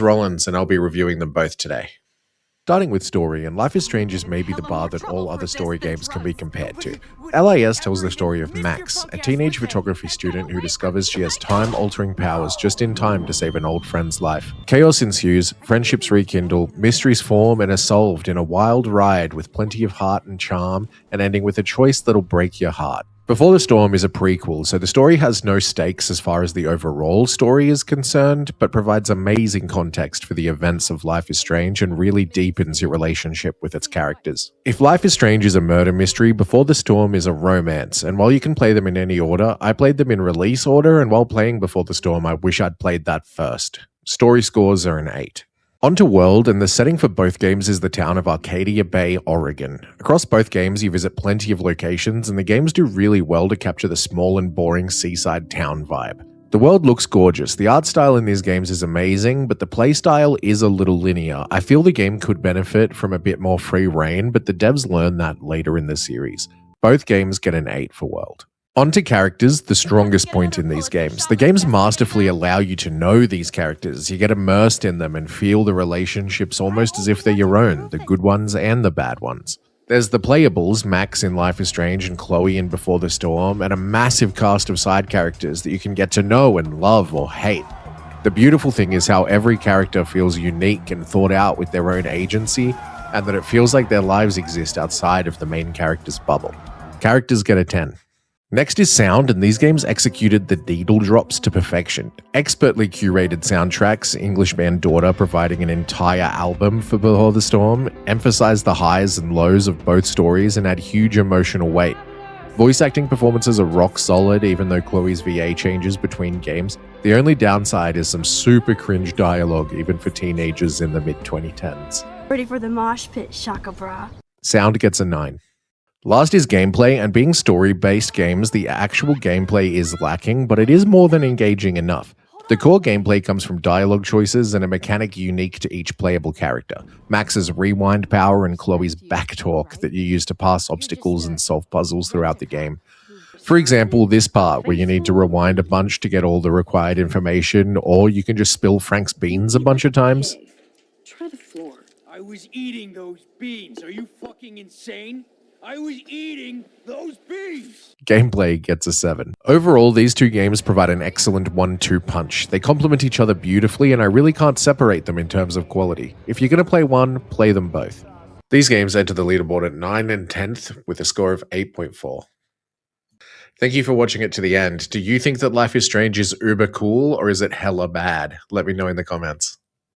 Rollins, and I'll be reviewing them both today. Starting with story, and Life is Strange is maybe the bar that all other story games can be compared to. LIS tells the story of Max, a teenage photography student who discovers she has time-altering powers just in time to save an old friend's life. Chaos ensues, friendships rekindle, mysteries form and are solved in a wild ride with plenty of heart and charm, and ending with a choice that'll break your heart. Before the Storm is a prequel, so the story has no stakes as far as the overall story is concerned, but provides amazing context for the events of Life is Strange and really deepens your relationship with its characters. If Life is Strange is a murder mystery, Before the Storm is a romance, and while you can play them in any order, I played them in release order, and while playing Before the Storm, I wish I'd played that first. Story scores are an 8. On to World, and the setting for both games is the town of Arcadia Bay, Oregon. Across both games, you visit plenty of locations, and the games do really well to capture the small and boring seaside town vibe. The world looks gorgeous, the art style in these games is amazing, but the playstyle is a little linear. I feel the game could benefit from a bit more free reign, but the devs learn that later in the series. Both games get an 8 for World. On to characters, the strongest point in these games. The games masterfully allow you to know these characters. You get immersed in them and feel the relationships almost as if they're your own, the good ones and the bad ones. There's the playables, Max in Life is Strange and Chloe in Before the Storm, and a massive cast of side characters that you can get to know and love or hate. The beautiful thing is how every character feels unique and thought out with their own agency, and that it feels like their lives exist outside of the main character's bubble. Characters get a 10. Next is sound, and these games executed the needle drops to perfection. Expertly curated soundtracks, English band Daughter providing an entire album for Before the Storm, emphasized the highs and lows of both stories and add huge emotional weight. Voice acting performances are rock solid even though Chloe's VA changes between games. The only downside is some super cringe dialogue even for teenagers in the mid-2010s. Ready for the mosh pit, shakabrah. Sound gets a 9. Last is gameplay, and being story-based games, the actual gameplay is lacking, but it is more than engaging enough. The core gameplay comes from dialogue choices and a mechanic unique to each playable character. Max's rewind power and Chloe's back talk that you use to pass obstacles and solve puzzles throughout the game. For example, this part where you need to rewind a bunch to get all the required information, or you can just spill Frank's beans a bunch of times. Try the floor. I was eating those beans. Are you fucking insane? I was eating those beans! Gameplay gets a 7. Overall, these two games provide an excellent 1-2 punch. They complement each other beautifully, and I really can't separate them in terms of quality. If you're going to play one, play them both. These games enter the leaderboard at 9 and 10th with a score of 8.4. Thank you for watching it to the end. Do you think that Life is Strange is uber cool, or is it hella bad? Let me know in the comments.